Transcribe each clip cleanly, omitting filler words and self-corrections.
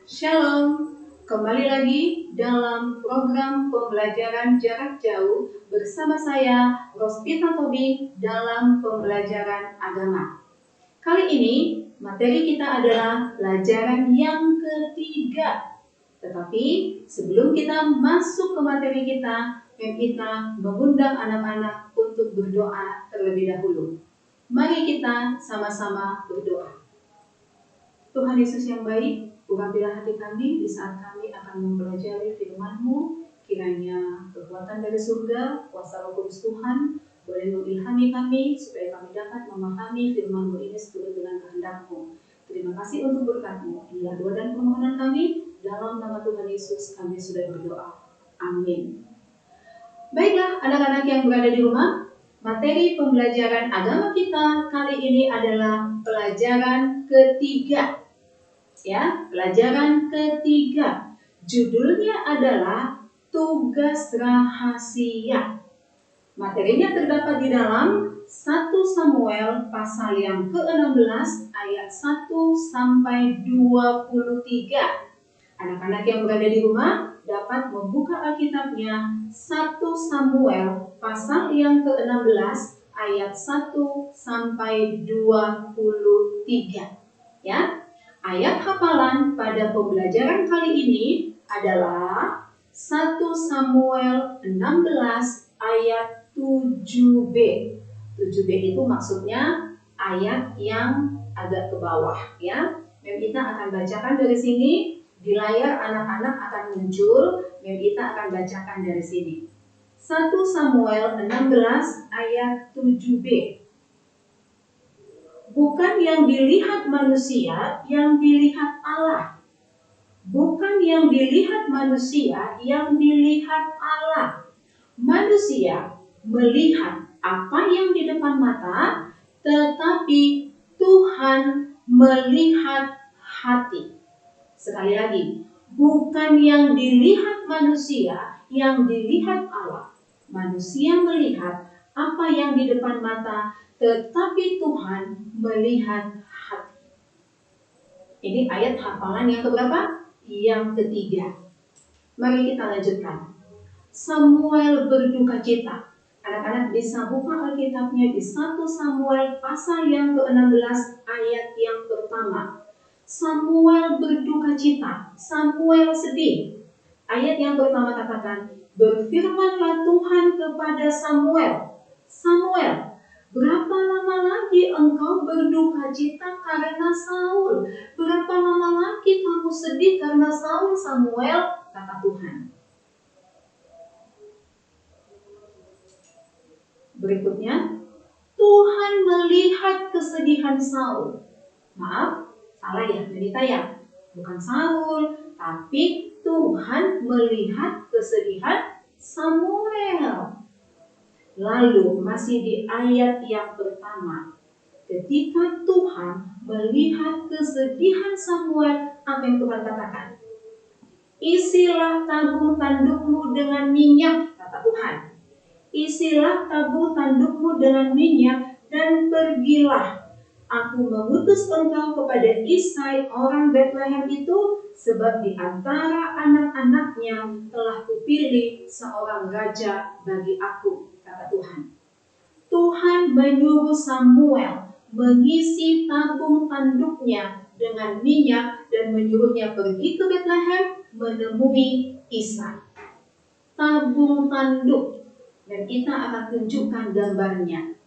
Shalom, kembali lagi dalam program pembelajaran jarak jauh bersama saya Rospita Tobing dalam pembelajaran agama. Kali ini materi kita adalah pelajaran yang ketiga. Tetapi sebelum kita masuk ke materi kita mengundang anak-anak untuk berdoa terlebih dahulu. Mari kita sama-sama berdoa. Tuhan Yesus yang baik, urapilah hati kami di saat kami akan mempelajari firman-Mu. Kiranya kekuatan dari surga, kuasa Roh Kudus Tuhan, boleh mengilhami kami supaya kami dapat memahami firman-Mu ini seturut dengan kehendak-Mu. Terima kasih untuk berkat-Mu. Inilah doa dan permohonan kami. Dalam nama Tuhan Yesus kami sudah berdoa. Amin. Baiklah anak-anak yang berada di rumah, materi pembelajaran agama kita kali ini adalah pelajaran ketiga. Ya, pelajaran ketiga. Judulnya adalah tugas rahasia. Materinya terdapat di dalam 1 Samuel pasal yang ke-16 ayat 1 sampai 23. Anak-anak yang berada di rumah dapat membuka Alkitabnya 1 Samuel pasal yang ke-16 ayat 1 sampai 23. Ya. Ayat hafalan pada pembelajaran kali ini adalah 1 Samuel 16 ayat 7b. 7b itu maksudnya ayat yang agak ke bawah ya. Kita akan bacakan dari sini. Di layar anak-anak akan muncul, kita akan bacakan dari sini. 1 Samuel 16 ayat 7b. Bukan yang dilihat manusia, yang dilihat Allah. Bukan yang dilihat manusia, yang dilihat Allah. Manusia melihat apa yang di depan mata, tetapi Tuhan melihat hati. Sekali lagi, bukan yang dilihat manusia, yang dilihat Allah. Manusia melihat apa yang di depan mata, tetapi Tuhan melihat hati. Ini ayat hafalan yang keberapa? Yang ketiga. Mari kita lanjutkan. Samuel berduka cita. Anak-anak bisa buka Alkitabnya di 1 Samuel pasal yang ke-16 ayat yang pertama. Samuel berduka cita. Samuel sedih. Ayat yang pertama katakan, berfirmanlah Tuhan kepada Samuel. Samuel, berapa lama lagi engkau berduka cita karena Saul? Berapa lama lagi kamu sedih karena Saul, Samuel? Kata Tuhan. Berikutnya, Tuhan melihat kesedihan Saul. Maaf, salah ya, berita ya. Bukan Saul, tapi Tuhan melihat kesedihan Samuel. Lalu masih di ayat yang pertama, ketika Tuhan melihat kesedihan Samuel, apa yang Tuhan katakan? Isilah tabung tandukmu dengan minyak, kata Tuhan. Isilah tabung tandukmu dengan minyak dan pergilah. Aku mengutus engkau kepada Isai orang Betlehem itu, sebab di antara anak-anaknya telah kupilih seorang raja bagi aku, kata Tuhan. Tuhan menyuruh Samuel mengisi tabung tanduknya dengan minyak dan menyuruhnya pergi ke Betlehem menemui Isai. Tabung tanduk, dan kita akan tunjukkan gambarnya.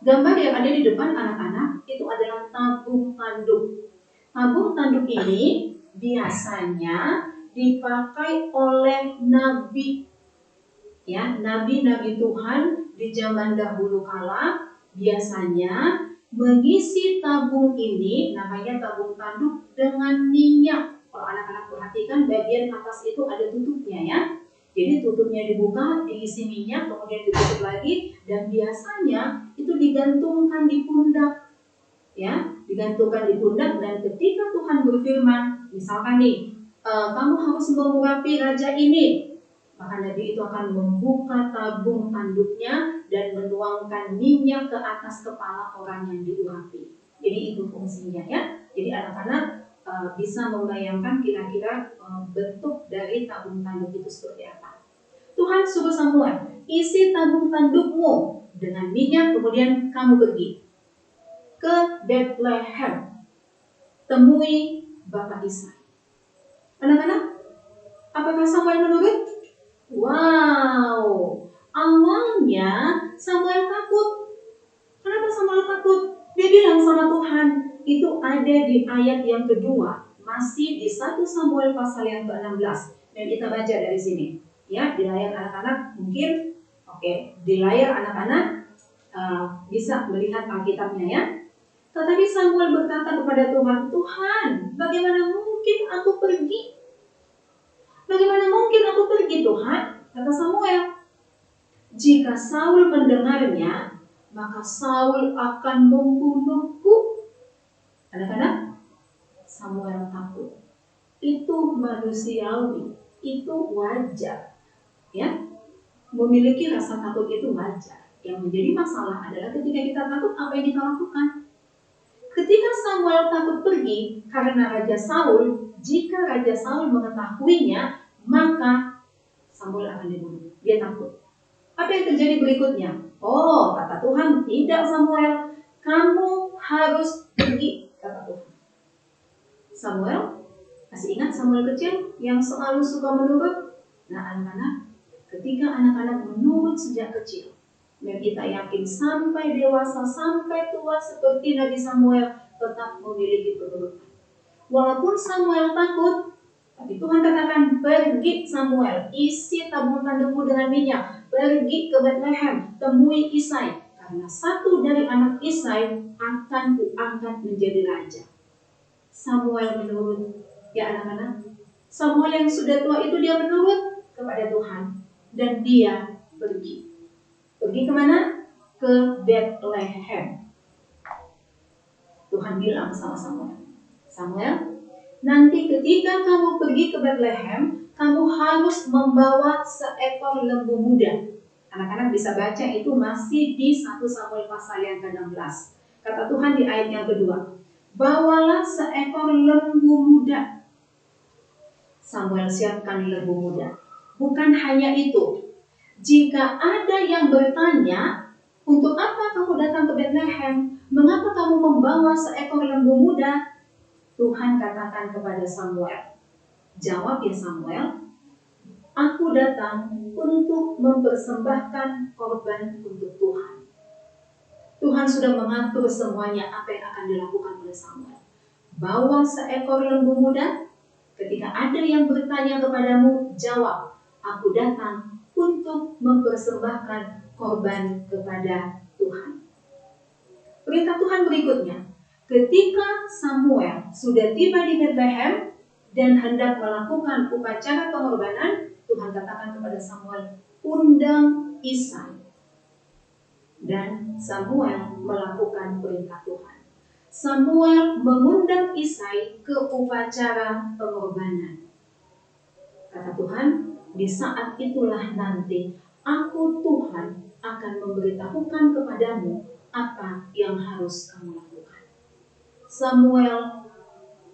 Gambar yang ada di depan anak-anak itu adalah tabung tanduk. Tabung tanduk ini biasanya dipakai oleh nabi, ya, nabi-nabi Tuhan di zaman dahulu kala biasanya mengisi tabung ini, namanya tabung tanduk, dengan minyak. Kalau anak-anak perhatikan bagian atas itu ada tutupnya ya. Jadi tutupnya dibuka, diisi minyak, kemudian ditutup lagi, dan biasanya itu digantungkan di pundak, ya, digantungkan di pundak. Dan ketika Tuhan berfirman, misalkan nih, kamu harus mengurapi raja ini, maka Nabi itu akan membuka tabung tanduknya dan menuangkan minyak ke atas kepala orang yang diurapi. Jadi itu fungsinya ya. Jadi anak-anak bisa membayangkan kira-kira bentuk dari tabung tanduk itu seperti apa. Tuhan suruh Samuel, isi tabung tandukmu dengan minyak, kemudian kamu pergi ke Bethlehem, temui Bapak Isai. Anak-anak, apakah Samuel menurut? Wow, awalnya Samuel takut. Kenapa Samuel takut? Dia bilang sama Tuhan, itu ada di ayat yang kedua, masih di 1 Samuel pasal yang ke-16. Dan kita baca dari sini. Ya, di layar anak-anak mungkin, di layar anak-anak bisa melihat Alkitabnya ya. Tetapi Samuel berkata kepada Tuhan, Tuhan, bagaimana mungkin aku pergi? Bagaimana mungkin aku pergi, Tuhan? Kata Samuel, jika Saul mendengarnya, maka Saul akan membunuhku. Anak-anak, Samuel takut. Itu manusiawi, itu wajar. Ya, memiliki rasa takut itu wajar. Yang menjadi masalah adalah ketika kita takut, apa yang kita lakukan? Ketika Samuel takut pergi karena Raja Saul, jika Raja Saul mengetahuinya, maka Samuel akan dibunuh. Dia takut. Apa yang terjadi berikutnya? Oh, kata Tuhan, tidak Samuel, kamu harus pergi, kata Tuhan. Samuel, masih ingat Samuel kecil yang selalu suka menurut? Nah, anak-anak, ketika anak-anak menurut sejak kecil, dan kita yakin sampai dewasa, sampai tua seperti Nabi Samuel, tetap memiliki penurutan. Walaupun Samuel takut, tapi Tuhan katakan, pergi Samuel, isi tabung tandukmu dengan minyak, pergi ke Bethlehem, temui Isai, karena satu dari anak Isai akan kuangkat menjadi raja. Samuel menurut, ya anak-anak. Samuel yang sudah tua itu dia menurut kepada Tuhan, dan dia pergi. Pergi kemana? Ke Bethlehem. Tuhan bilang sama Samuel, Samuel, nanti ketika kamu pergi ke Bethlehem, kamu harus membawa seekor lembu muda. Anak-anak bisa baca itu masih di 1 Samuel pasal yang ke-16. Kata Tuhan di ayat yang kedua, bawalah seekor lembu muda. Samuel siapkan lembu muda. Bukan hanya itu, jika ada yang bertanya, untuk apa kamu datang ke Bethlehem? Mengapa kamu membawa seekor lembu muda? Tuhan katakan kepada Samuel, jawab ya Samuel, aku datang untuk mempersembahkan korban untuk Tuhan. Tuhan sudah mengatur semuanya apa yang akan dilakukan oleh Samuel. Bawa seekor lembu muda, ketika ada yang bertanya kepadamu, jawab, aku datang untuk mempersembahkan korban kepada Tuhan. Perintah Tuhan berikutnya, ketika Samuel sudah tiba di Bethlehem dan hendak melakukan upacara pengorbanan, Tuhan katakan kepada Samuel, undang Isai. Dan Samuel melakukan perintah Tuhan. Samuel mengundang Isai ke upacara pengorbanan. Kata Tuhan, di saat itulah nanti aku Tuhan akan memberitahukan kepadamu apa yang harus kamu lakukan. Samuel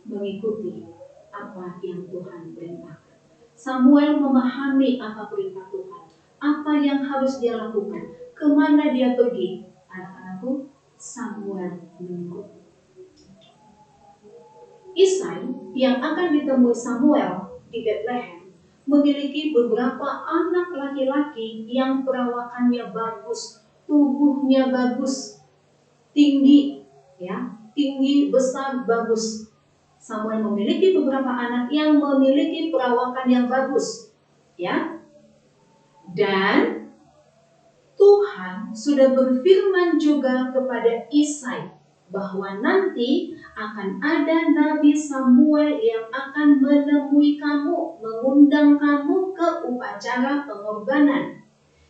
mengikuti apa yang Tuhan perintahkan. Samuel memahami apa perintah Tuhan, apa yang harus dia lakukan, kemana dia pergi. Anak-anakku, Samuel menurut. Isai yang akan ditemui Samuel di Bethlehem memiliki beberapa anak laki-laki yang perawakannya bagus, tubuhnya bagus, tinggi, tinggi, besar, bagus. Samuel memiliki beberapa anak yang memiliki perawakan yang bagus, Dan Tuhan sudah berfirman juga kepada Isai bahwa nanti akan ada Nabi Samuel yang akan menemui kamu, mengundang kamu ke upacara pengorbanan.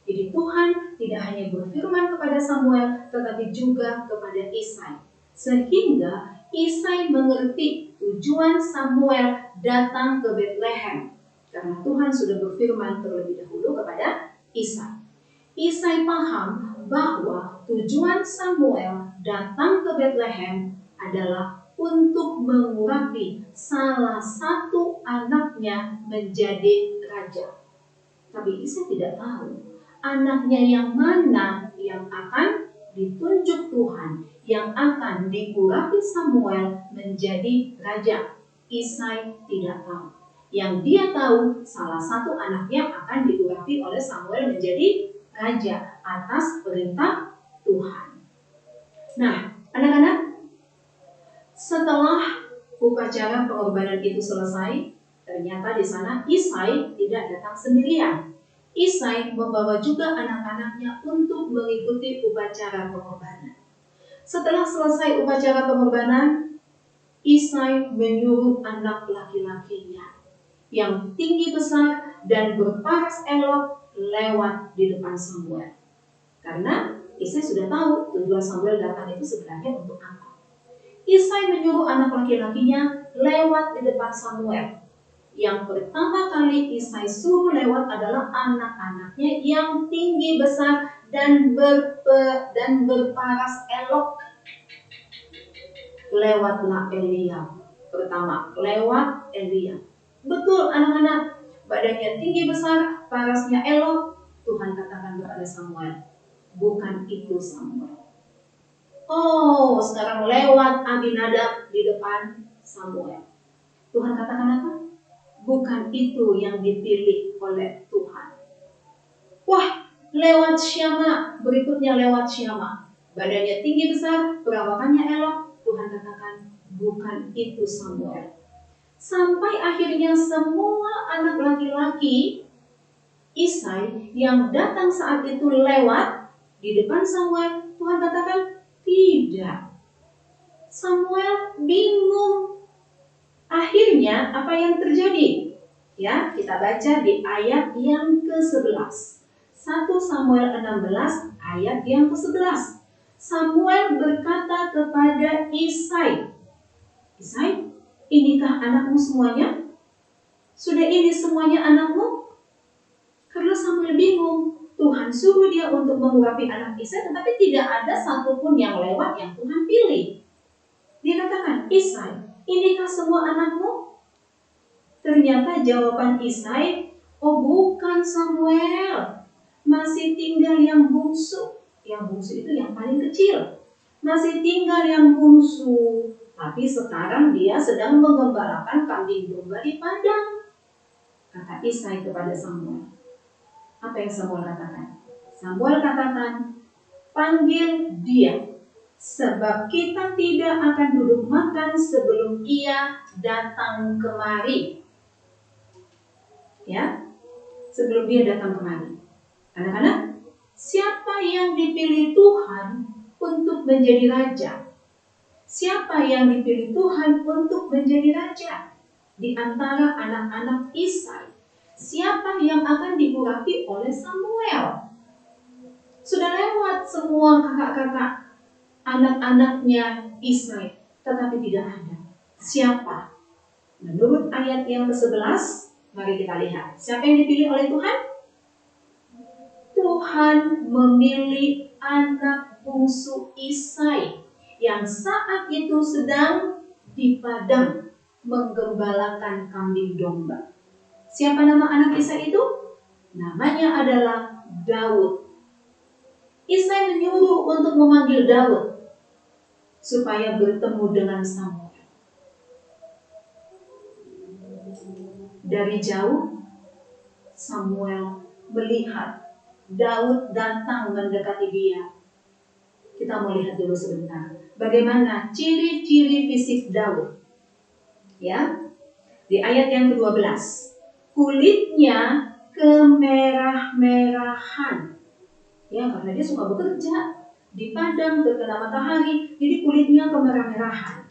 Jadi Tuhan tidak hanya berfirman kepada Samuel, tetapi juga kepada Isai. Sehingga Isai mengerti tujuan Samuel datang ke Bethlehem. Karena Tuhan sudah berfirman terlebih dahulu kepada Isai. Isai paham bahwa tujuan Samuel datang ke Bethlehem adalah untuk mengurapi salah satu anaknya menjadi raja. Tapi Isai tidak tahu anaknya yang mana yang akan ditunjuk Tuhan, yang akan diurapi Samuel menjadi raja. Isai tidak tahu. Yang dia tahu salah satu anaknya akan diurapi oleh Samuel menjadi raja atas perintah Tuhan. Nah, anak-anak, setelah upacara pengorbanan itu selesai, ternyata di sana Isai tidak datang sendirian. Isai membawa juga anak-anaknya untuk mengikuti upacara pengorbanan. Setelah selesai upacara pengorbanan, Isai menyuruh anak laki-lakinya yang tinggi besar dan berparas elok lewat di depan Samuel. Karena Isai sudah tahu tujuan Samuel datang itu sebenarnya untuk apa. Isai menyuruh anak laki-lakinya lewat di depan Samuel. Yang pertama kali Isai suruh lewat adalah anak-anaknya yang tinggi besar dan berparas elok. Lewatlah Eliab. Pertama, lewat Eliab. Betul anak-anak, badannya tinggi besar, parasnya elok. Tuhan katakan kepada Samuel, bukan itu Samuel. Oh, sekarang lewat Abinadab di depan Samuel. Tuhan katakan apa? Bukan itu yang dipilih oleh Tuhan. Wah, lewat Syama, berikutnya lewat Syama. Badannya tinggi besar, perawakannya elok. Tuhan katakan, bukan itu Samuel. Sampai akhirnya semua anak laki-laki Isai yang datang saat itu lewat di depan Samuel. Tuhan katakan, tidak. Samuel bingung. Akhirnya apa yang terjadi? Ya, kita baca di ayat yang ke-11. 1 Samuel 16 ayat yang ke-11. Samuel berkata kepada Isai, Isai, inikah anakmu semuanya? Sudah ini semuanya anakmu? Karena Samuel bingung. Tuhan suruh dia untuk mengurapi anak Isai, tetapi tidak ada satupun yang lewat yang Tuhan pilih. Dia katakan, Isai, inikah semua anakmu? Ternyata jawaban Isai, oh bukan Samuel. Masih tinggal yang bungsu. Yang bungsu itu yang paling kecil. Masih tinggal yang bungsu. Tapi sekarang dia sedang mengembalakan kambing domba di padang. Kata Isai kepada Samuel. Apa yang Samuel katakan? Samuel katakan, panggil dia. Sebab kita tidak akan duduk makan sebelum ia datang kemari. Ya, sebelum dia datang kemari. Anak-anak, siapa yang dipilih Tuhan untuk menjadi raja? Siapa yang dipilih Tuhan untuk menjadi raja? Di antara anak-anak Isai, siapa yang akan diurapi oleh Samuel? Sudah lewat semua kakak-kakak anak-anaknya Isai, tetapi tidak ada. Siapa? Menurut ayat yang ke-11, mari kita lihat. Siapa yang dipilih oleh Tuhan? Tuhan memilih anak bungsu Isai yang saat itu sedang di padang menggembalakan kambing domba. Siapa nama anak Isai itu? Namanya adalah Daud. Isai menyuruh untuk memanggil Daud supaya bertemu dengan Samuel. Dari jauh, Samuel melihat Daud datang mendekati dia. Kita mau lihat dulu sebentar. Bagaimana ciri-ciri fisik Daud? Ya, di ayat yang ke-12. Kulitnya kemerah-merahan. Ya, karena dia suka bekerja di padang terkena matahari, jadi kulitnya kemerah-merahan.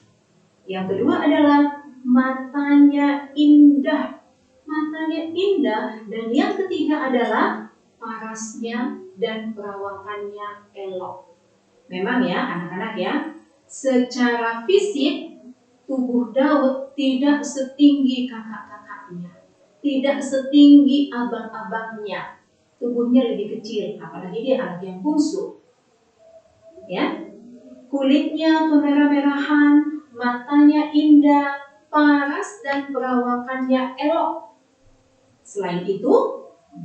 Yang kedua adalah matanya indah. Matanya indah. Dan yang ketiga adalah parasnya dan perawakannya elok. Memang ya anak-anak ya, secara fisik tubuh Daud tidak setinggi kakak-kakaknya, tidak setinggi abang-abangnya. Tubuhnya lebih kecil, apalagi dia anak yang bungsu. Ya, kulitnya kemerah-merahan, matanya indah, paras dan perawakannya elok. Selain itu,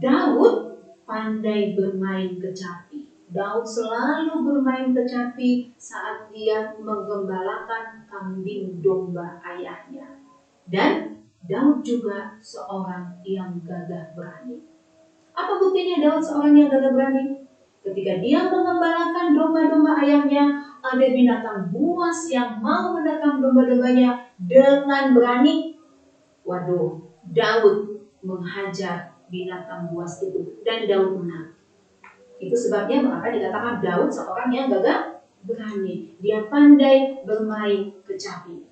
Daud pandai bermain kecapi. Daud selalu bermain kecapi saat dia menggembalakan kambing domba ayahnya. Dan Daud juga seorang yang gagah berani. Apa buktinya Daud seorang yang gagah berani? Ketika dia mengembalakan domba-domba ayahnya, ada binatang buas yang mau menerkam domba-dombanya dengan berani. Waduh, Daud menghajar binatang buas itu dan Daud menang. Itu sebabnya mengapa dikatakan Daud seorang yang gagah berani. Dia pandai bermain kecapi.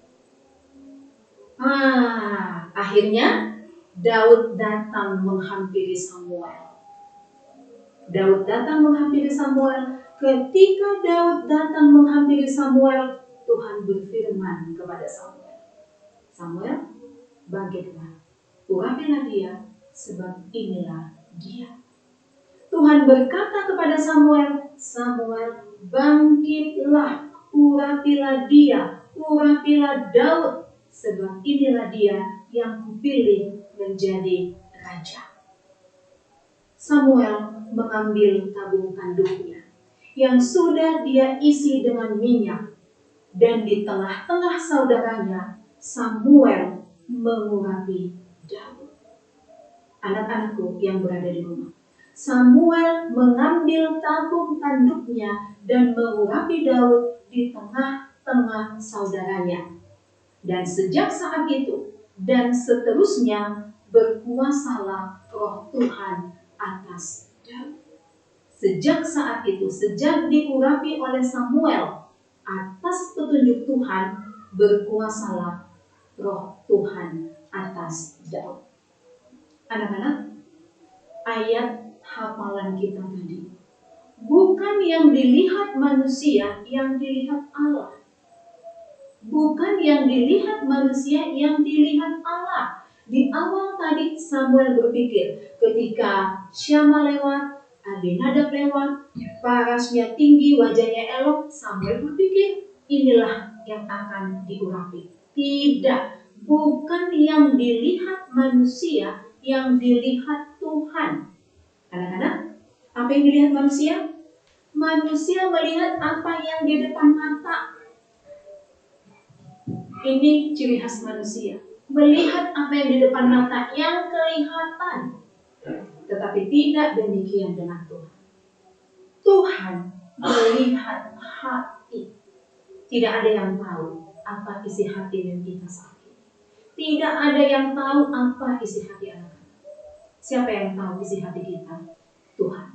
Akhirnya Daud datang menghampiri Samuel. Daud datang menghampiri Samuel. Ketika Daud datang menghampiri Samuel, Tuhan berfirman kepada Samuel, Samuel, bangkitlah, urapilah dia, sebab inilah dia. Tuhan berkata kepada Samuel, Samuel, bangkitlah, urapilah dia, urapilah Daud, sebab inilah dia yang kupilih menjadi raja. Samuel mengambil tabung tanduknya yang sudah dia isi dengan minyak, dan di tengah-tengah saudaranya Samuel mengurapi Daud. Anak-anakku yang berada di rumah, Samuel mengambil tabung tanduknya dan mengurapi Daud di tengah-tengah saudaranya. Dan sejak saat itu dan seterusnya berkuasalah Roh Tuhan atas Daud. Sejak saat itu, sejak diurapi oleh Samuel atas petunjuk Tuhan, berkuasalah Roh Tuhan atas Daud. Anak-anak, ayat hafalan kita tadi, bukan yang dilihat manusia, yang dilihat Allah. Bukan yang dilihat manusia, yang dilihat Allah. Di awal tadi Samuel berpikir, ketika Syama lewat, Abinadab lewat, parasnya tinggi, wajahnya elok, Samuel berpikir, inilah yang akan diurapi. Tidak, bukan yang dilihat manusia, yang dilihat Tuhan. Anak-anak, apa yang dilihat manusia? Manusia melihat apa yang di depan mata. Ini ciri khas manusia, melihat apa yang di depan mata, yang kelihatan. Tetapi tidak demikian dengan Tuhan. Tuhan melihat hati. Tidak ada yang tahu apa isi hati yang kita saat ini. Tidak ada yang tahu apa isi hati anak-anak. Siapa yang tahu isi hati kita? Tuhan.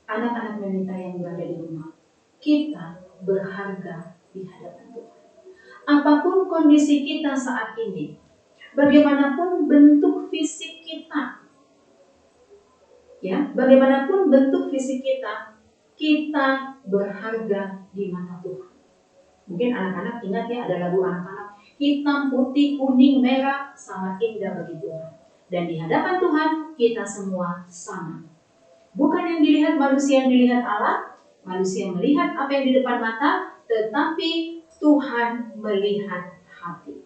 Anak-anak wanita yang berada di rumah, kita berharga di hadapan Tuhan. Apapun kondisi kita saat ini, bagaimanapun bentuk fisik kita, bagaimanapun bentuk fisik kita, kita berharga di mata Tuhan. Mungkin anak-anak ingat ya, ada lagu anak-anak, hitam, putih, kuning, merah, sangat indah bagi Tuhan. Dan di hadapan Tuhan, kita semua sama. Bukan yang dilihat manusia, yang dilihat Allah. Manusia melihat apa yang di depan mata, tetapi Tuhan melihat hati.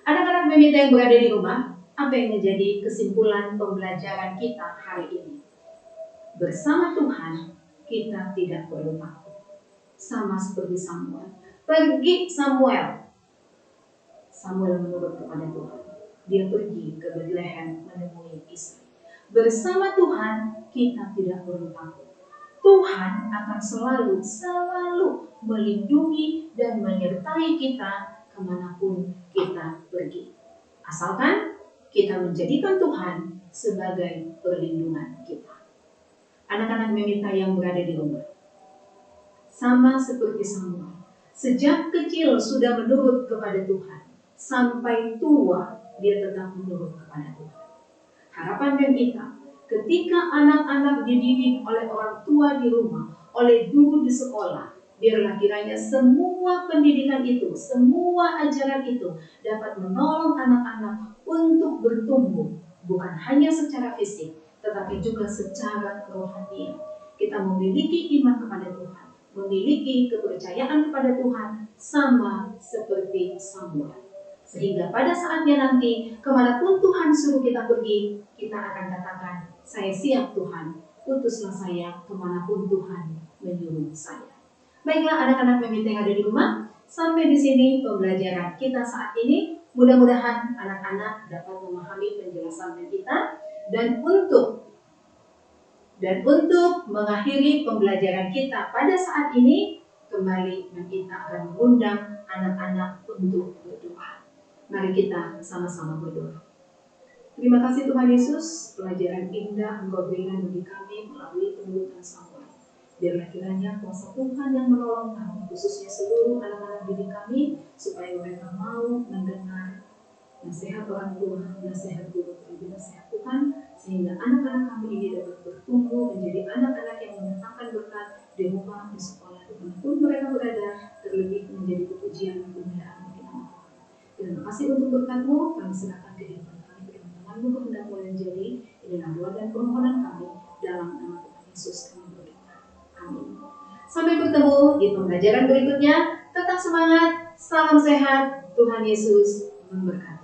Anak-anak wanita yang berada di rumah, apa yang menjadi kesimpulan pembelajaran kita hari ini? Bersama Tuhan, kita tidak perlu takut. Sama seperti Samuel. Pergi Samuel. Samuel menurut kepada Tuhan. Dia pergi ke Bethlehem menemui Isa. Bersama Tuhan, kita tidak perlu takut. Tuhan akan selalu melindungi dan menyertai kita kemanapun kita pergi. Asalkan kita menjadikan Tuhan sebagai perlindungan kita. Anak-anak wanita yang berada di rumah, sama seperti Samuel, sejak kecil sudah menurut kepada Tuhan, sampai tua dia tetap menurut kepada Tuhan. Harapan dan kita, ketika anak-anak dididik oleh orang tua di rumah, oleh guru di sekolah, biarlah kiranya semua pendidikan itu, semua ajaran itu dapat menolong anak-anak untuk bertumbuh, bukan hanya secara fisik, tetapi juga secara kerohanian. Kita memiliki iman kepada Tuhan, memiliki kepercayaan kepada Tuhan sama seperti Samuel. Sehingga pada saatnya nanti, kemanapun Tuhan suruh kita pergi, kita akan katakan, saya siap Tuhan, utuslah saya kemanapun Tuhan menyuruh saya. Baiklah anak-anak Memit yang ada di rumah, sampai di sini pembelajaran kita saat ini. Mudah-mudahan anak-anak dapat memahami penjelasan kita, dan untuk mengakhiri pembelajaran kita pada saat ini, kembali kita akan mengundang anak-anak untuk berdoa. Mari kita sama-sama berdoa. Terima kasih Tuhan Yesus, pelajaran indah Engkau berikan bagi kami melalui penuturan Samuel. Biarlah kiranya kuasa Tuhan yang menolong kami, khususnya seluruh anak-anak didik kami, supaya mereka mau mendengar nasihat orang tua, nasihat guru, nasihat Tuhan, sehingga anak-anak kami ini dapat bertumbuh menjadi anak-anak yang mendatangkan berkat di rumah, di sekolah, dimanapun mereka berada, terlebih menjadi kepujian dan kemuliaan bagi nama Tuhan. Terima kasih untuk berkat-Mu, kami serahkan kehidupan kami ke dalam tangan-Mu, kehendak-Mu yang jadi. Inilah doa dan permohonan kami dalam nama Tuhan Yesus kami berdoa. Amin. Sampai bertemu di pembelajaran berikutnya. Tetap semangat, salam sehat, Tuhan Yesus memberkati.